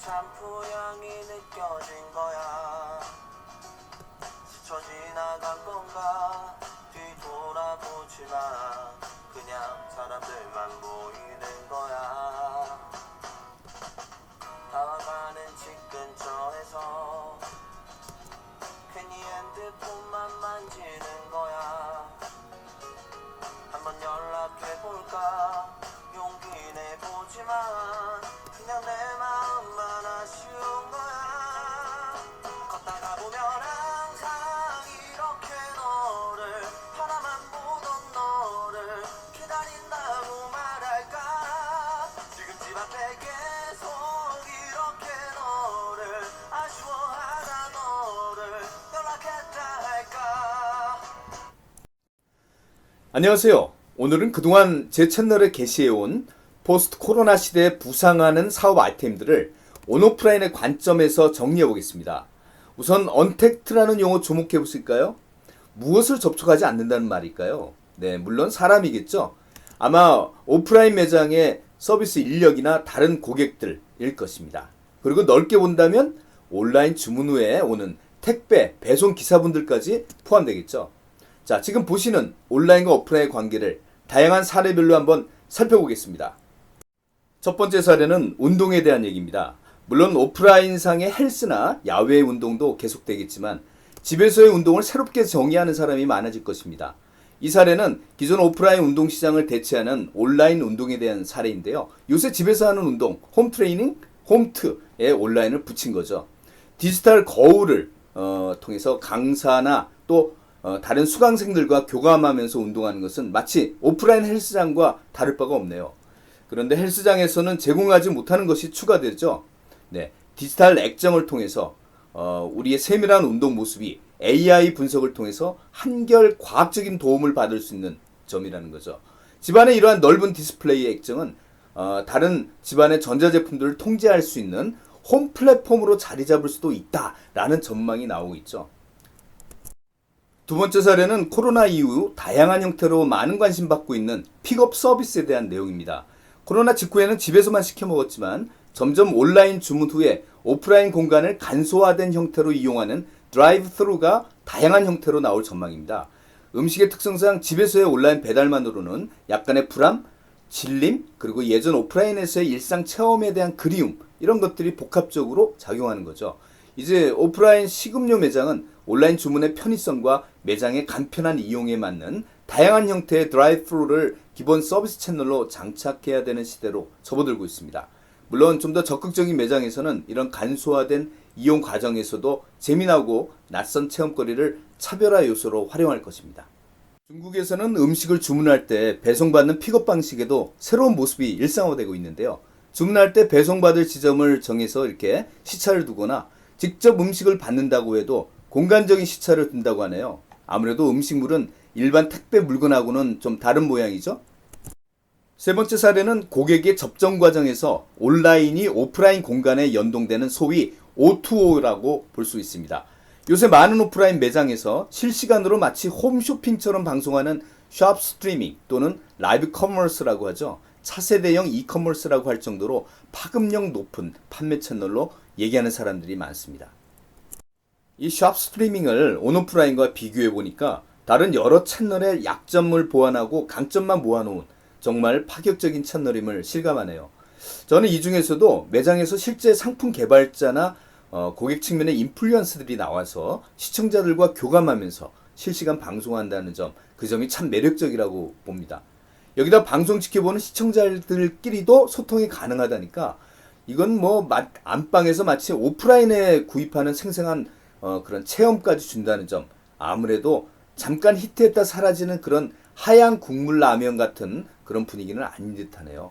샴푸 향이 느껴진 거야. 스쳐 지나간 건가 뒤돌아보지 마. 그냥 사람들만 보이는 거야. 다가가는 집 근처에서 괜히 핸드폰만 만지는 거야. 한번 연락해볼까 용기 내보지만 그냥 내 마음만 아쉬운 거야. 걷다가 보면 항상 이렇게 너를 바라만 보던 너를 기다린다고 말할까. 지금 집 앞에 계속 이렇게 너를 아쉬워하다 너를 연락했다 할까. 안녕하세요. 오늘은 그동안 제 채널에 게시해온 포스트 코로나 시대에 부상하는 사업 아이템들을 온오프라인의 관점에서 정리해 보겠습니다. 우선 언택트라는 용어 주목해 보실까요? 무엇을 접촉하지 않는다는 말일까요? 네, 물론 사람이겠죠. 아마 오프라인 매장의 서비스 인력이나 다른 고객들일 것입니다. 그리고 넓게 본다면 온라인 주문 후에 오는 택배, 배송 기사분들까지 포함되겠죠. 자, 지금 보시는 온라인과 오프라인의 관계를 다양한 사례별로 한번 살펴보겠습니다. 첫 번째 사례는 운동에 대한 얘기입니다. 물론 오프라인상의 헬스나 야외 운동도 계속되겠지만 집에서의 운동을 새롭게 정의하는 사람이 많아질 것입니다. 이 사례는 기존 오프라인 운동 시장을 대체하는 온라인 운동에 대한 사례인데요. 요새 집에서 하는 운동, 홈트레이닝, 홈트에 온라인을 붙인 거죠. 디지털 거울을 통해서 강사나 또 다른 수강생들과 교감하면서 운동하는 것은 마치 오프라인 헬스장과 다를 바가 없네요. 그런데 헬스장에서는 제공하지 못하는 것이 추가되죠. 네, 디지털 액정을 통해서 우리의 세밀한 운동 모습이 AI 분석을 통해서 한결 과학적인 도움을 받을 수 있는 점이라는 거죠. 집안의 이러한 넓은 디스플레이 액정은 다른 집안의 전자제품들을 통제할 수 있는 홈 플랫폼으로 자리 잡을 수도 있다라는 전망이 나오고 있죠. 두 번째 사례는 코로나 이후 다양한 형태로 많은 관심 받고 있는 픽업 서비스에 대한 내용입니다. 코로나 직후에는 집에서만 시켜 먹었지만 점점 온라인 주문 후에 오프라인 공간을 간소화된 형태로 이용하는 드라이브 스루가 다양한 형태로 나올 전망입니다. 음식의 특성상 집에서의 온라인 배달만으로는 약간의 불안, 질림, 그리고 예전 오프라인에서의 일상 체험에 대한 그리움, 이런 것들이 복합적으로 작용하는 거죠. 이제 오프라인 식음료 매장은 온라인 주문의 편의성과 매장의 간편한 이용에 맞는 다양한 형태의 드라이브스루를 기본 서비스 채널로 장착해야 되는 시대로 접어들고 있습니다. 물론 좀 더 적극적인 매장에서는 이런 간소화된 이용 과정에서도 재미나고 낯선 체험거리를 차별화 요소로 활용할 것입니다. 중국에서는 음식을 주문할 때 배송받는 픽업 방식에도 새로운 모습이 일상화되고 있는데요. 주문할 때 배송받을 지점을 정해서 이렇게 시차를 두거나 직접 음식을 받는다고 해도 공간적인 시차를 둔다고 하네요. 아무래도 음식물은 일반 택배 물건하고는 좀 다른 모양이죠. 세 번째 사례는 고객의 접점 과정에서 온라인이 오프라인 공간에 연동되는 소위 O2O라고 볼 수 있습니다. 요새 많은 오프라인 매장에서 실시간으로 마치 홈쇼핑처럼 방송하는 샵 스트리밍 또는 라이브 커머스라고 하죠. 차세대형 이커머스라고 할 정도로 파급력 높은 판매 채널로 얘기하는 사람들이 많습니다. 이 샵 스트리밍을 온오프라인과 비교해 보니까 다른 여러 채널의 약점을 보완하고 강점만 모아놓은 정말 파격적인 채널임을 실감하네요. 저는 이 중에서도 매장에서 실제 상품 개발자나 고객 측면의 인플루언서들이 나와서 시청자들과 교감하면서 실시간 방송한다는 점, 그 점이 참 매력적이라고 봅니다. 여기다 방송 지켜보는 시청자들끼리도 소통이 가능하다니까 이건 뭐 안방에서 마치 오프라인에 구입하는 생생한 그런 체험까지 준다는 점, 아무래도 잠깐 히트했다 사라지는 그런 하얀 국물 라면 같은 그런 분위기는 아닌 듯하네요.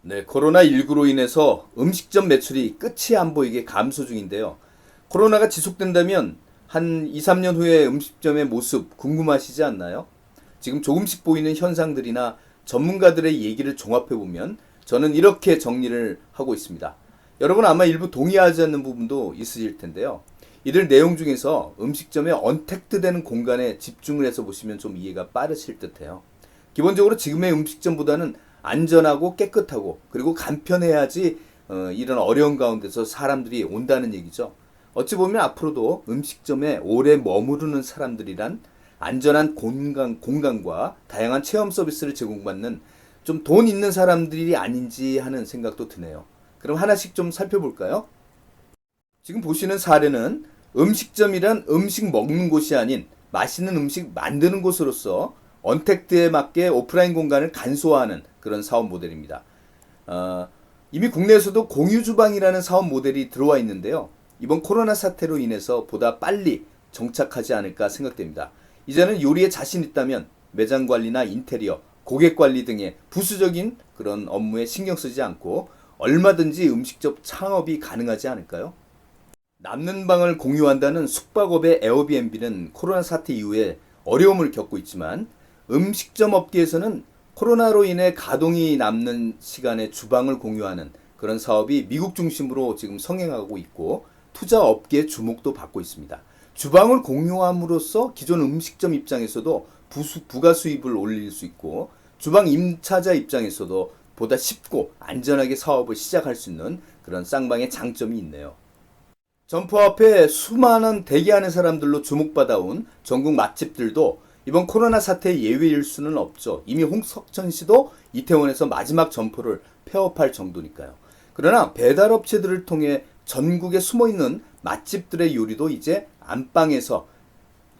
네, 코로나19로 인해서 음식점 매출이 끝이 안 보이게 감소 중인데요. 코로나가 지속된다면 한 2, 3년 후에 음식점의 모습 궁금하시지 않나요? 지금 조금씩 보이는 현상들이나 전문가들의 얘기를 종합해보면 저는 이렇게 정리를 하고 있습니다. 여러분 아마 일부 동의하지 않는 부분도 있으실 텐데요. 이들 내용 중에서 음식점의 언택트되는 공간에 집중을 해서 보시면 좀 이해가 빠르실 듯해요. 기본적으로 지금의 음식점보다는 안전하고 깨끗하고 그리고 간편해야지 이런 어려운 가운데서 사람들이 온다는 얘기죠. 어찌 보면 앞으로도 음식점에 오래 머무르는 사람들이란 안전한 공간과 다양한 체험 서비스를 제공받는 좀 돈 있는 사람들이 아닌지 하는 생각도 드네요. 그럼 하나씩 좀 살펴볼까요? 지금 보시는 사례는 음식점이란 음식 먹는 곳이 아닌 맛있는 음식 만드는 곳으로서 언택트에 맞게 오프라인 공간을 간소화하는 그런 사업 모델입니다. 이미 국내에서도 공유 주방이라는 사업 모델이 들어와 있는데요. 이번 코로나 사태로 인해서 보다 빨리 정착하지 않을까 생각됩니다. 이제는 요리에 자신 있다면 매장 관리나 인테리어, 고객 관리 등의 부수적인 그런 업무에 신경 쓰지 않고 얼마든지 음식점 창업이 가능하지 않을까요? 남는 방을 공유한다는 숙박업의 에어비앤비는 코로나 사태 이후에 어려움을 겪고 있지만 음식점 업계에서는 코로나로 인해 가동이 남는 시간에 주방을 공유하는 그런 사업이 미국 중심으로 지금 성행하고 있고 투자 업계의 주목도 받고 있습니다. 주방을 공유함으로써 기존 음식점 입장에서도 부가 수입을 올릴 수 있고 주방 임차자 입장에서도 보다 쉽고 안전하게 사업을 시작할 수 있는 그런 쌍방의 장점이 있네요. 점포 앞에 수많은 대기하는 사람들로 주목받아온 전국 맛집들도 이번 코로나 사태의 예외일 수는 없죠. 이미 홍석천 씨도 이태원에서 마지막 점포를 폐업할 정도니까요. 그러나 배달업체들을 통해 전국에 숨어있는 맛집들의 요리도 이제 안방에서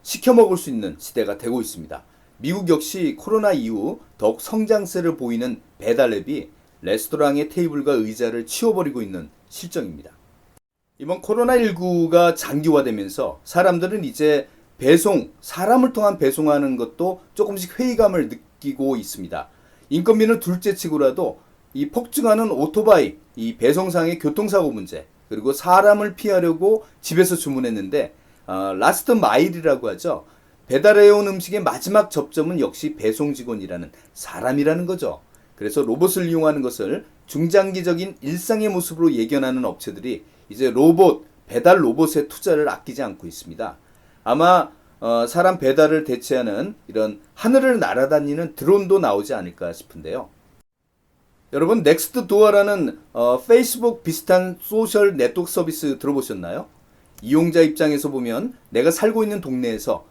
시켜 먹을 수 있는 시대가 되고 있습니다. 미국 역시 코로나 이후 더욱 성장세를 보이는 배달 앱이 레스토랑의 테이블과 의자를 치워버리고 있는 실정입니다. 이번 코로나19가 장기화되면서 사람들은 이제 사람을 통한 배송하는 것도 조금씩 회의감을 느끼고 있습니다. 인건비는 둘째치고라도 이 폭증하는 오토바이, 이 배송상의 교통사고 문제, 그리고 사람을 피하려고 집에서 주문했는데 라스트 마일이라고 하죠. 배달해온 음식의 마지막 접점은 역시 배송 직원이라는 사람이라는 거죠. 그래서 로봇을 이용하는 것을 중장기적인 일상의 모습으로 예견하는 업체들이 이제 배달 로봇의 투자를 아끼지 않고 있습니다. 아마 사람 배달을 대체하는 이런 하늘을 날아다니는 드론도 나오지 않을까 싶은데요. 여러분 넥스트도어라는 페이스북 비슷한 소셜 네트워크 서비스 들어보셨나요? 이용자 입장에서 보면 내가 살고 있는 동네에서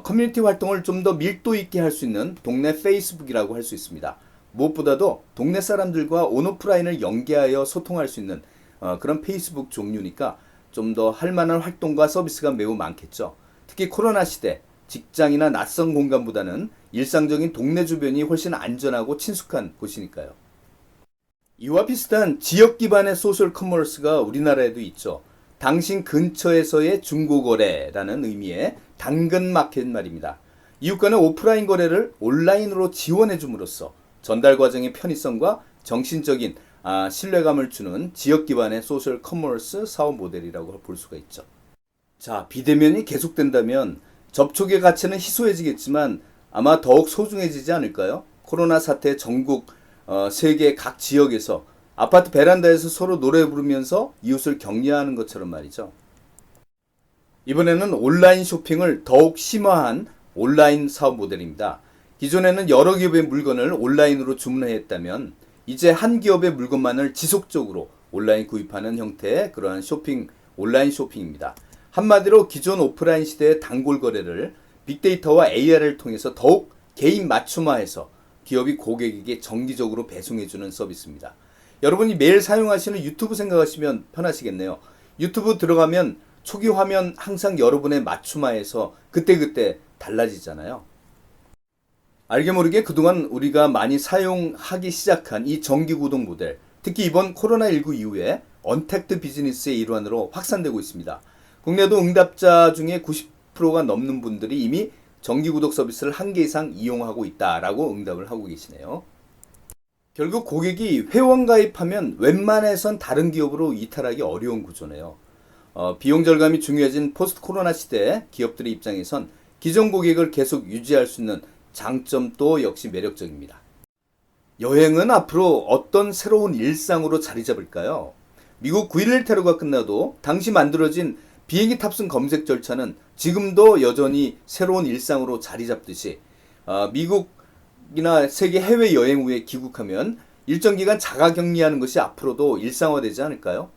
커뮤니티 활동을 좀 더 밀도 있게 할 수 있는 동네 페이스북이라고 할 수 있습니다. 무엇보다도 동네 사람들과 온오프라인을 연계하여 소통할 수 있는 그런 페이스북 종류니까 좀 더 할 만한 활동과 서비스가 매우 많겠죠. 특히 코로나 시대 직장이나 낯선 공간보다는 일상적인 동네 주변이 훨씬 안전하고 친숙한 곳이니까요. 이와 비슷한 지역 기반의 소셜 커머스가 우리나라에도 있죠. 당신 근처에서의 중고거래라는 의미의 당근마켓 말입니다. 이웃간의 오프라인 거래를 온라인으로 지원해 줌으로써 전달 과정의 편의성과 정신적인 신뢰감을 주는 지역 기반의 소셜 커머스 사업 모델이라고 볼 수가 있죠. 자, 비대면이 계속된다면 접촉의 가치는 희소해지겠지만 아마 더욱 소중해지지 않을까요? 코로나 사태 전국 세계 각 지역에서 아파트 베란다에서 서로 노래 부르면서 이웃을 격려하는 것처럼 말이죠. 이번에는 온라인 쇼핑을 더욱 심화한 온라인 사업 모델입니다. 기존에는 여러 기업의 물건을 온라인으로 주문해야 했다면 이제 한 기업의 물건만을 지속적으로 온라인 구입하는 형태의 그러한 온라인 쇼핑입니다. 한마디로 기존 오프라인 시대의 단골 거래를 빅데이터와 AR을 통해서 더욱 개인 맞춤화해서 기업이 고객에게 정기적으로 배송해주는 서비스입니다. 여러분이 매일 사용하시는 유튜브 생각하시면 편하시겠네요. 유튜브 들어가면 초기 화면 항상 여러분의 맞춤화해서 그때그때 달라지잖아요. 알게 모르게 그동안 우리가 많이 사용하기 시작한 이 정기구독 모델, 특히 이번 코로나19 이후에 언택트 비즈니스의 일환으로 확산되고 있습니다. 국내도 응답자 중에 90%가 넘는 분들이 이미 정기구독 서비스를 한 개 이상 이용하고 있다라고 응답을 하고 계시네요. 결국 고객이 회원 가입하면 웬만해선 다른 기업으로 이탈하기 어려운 구조네요. 비용 절감이 중요해진 포스트 코로나 시대에 기업들의 입장에선 기존 고객을 계속 유지할 수 있는 장점도 역시 매력적입니다. 여행은 앞으로 어떤 새로운 일상으로 자리 잡을까요? 미국 9.11 테러가 끝나도 당시 만들어진 비행기 탑승 검색 절차는 지금도 여전히 새로운 일상으로 자리 잡듯이 미국이나 세계 해외 여행 후에 귀국하면 일정 기간 자가격리하는 것이 앞으로도 일상화되지 않을까요?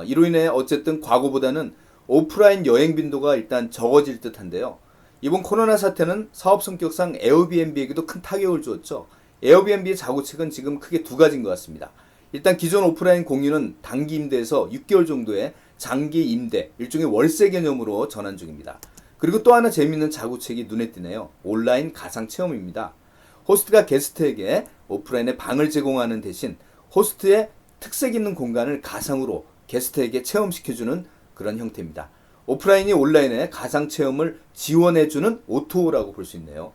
이로 인해 어쨌든 과거보다는 오프라인 여행 빈도가 일단 적어질 듯한데요. 이번 코로나 사태는 사업 성격상 에어비앤비에게도 큰 타격을 주었죠. 에어비앤비의 자구책은 지금 크게 두 가지인 것 같습니다. 일단 기존 오프라인 공유는 단기 임대에서 6개월 정도의 장기 임대, 일종의 월세 개념으로 전환 중입니다. 그리고 또 하나 재미있는 자구책이 눈에 띄네요. 온라인 가상 체험입니다. 호스트가 게스트에게 오프라인에 방을 제공하는 대신 호스트의 특색 있는 공간을 가상으로 게스트에게 체험시켜주는 그런 형태입니다. 오프라인이 온라인의 가상 체험을 지원해주는 O2O라고 볼 수 있네요.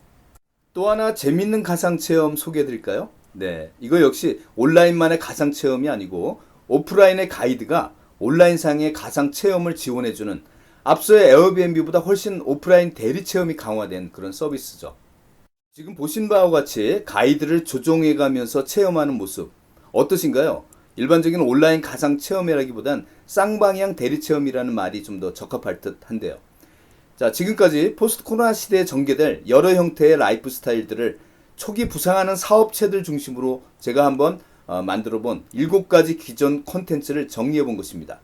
또 하나 재밌는 가상 체험 소개해드릴까요? 네, 이거 역시 온라인만의 가상 체험이 아니고 오프라인의 가이드가 온라인상의 가상 체험을 지원해주는 앞서의 에어비앤비보다 훨씬 오프라인 대리 체험이 강화된 그런 서비스죠. 지금 보신 바와 같이 가이드를 조종해가면서 체험하는 모습 어떠신가요? 일반적인 온라인 가상 체험이라기보단 쌍방향 대리 체험이라는 말이 좀 더 적합할 듯 한데요. 자, 지금까지 포스트 코로나 시대에 전개될 여러 형태의 라이프 스타일들을 초기 부상하는 사업체들 중심으로 제가 한번 만들어본 7가지 기존 콘텐츠를 정리해본 것입니다.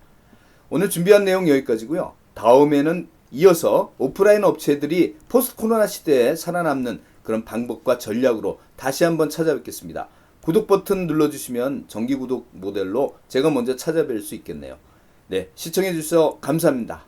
오늘 준비한 내용 여기까지고요. 다음에는 이어서 오프라인 업체들이 포스트 코로나 시대에 살아남는 그런 방법과 전략으로 다시 한번 찾아뵙겠습니다. 구독 버튼 눌러주시면 정기 구독 모델로 제가 먼저 찾아뵐 수 있겠네요. 네, 시청해주셔서 감사합니다.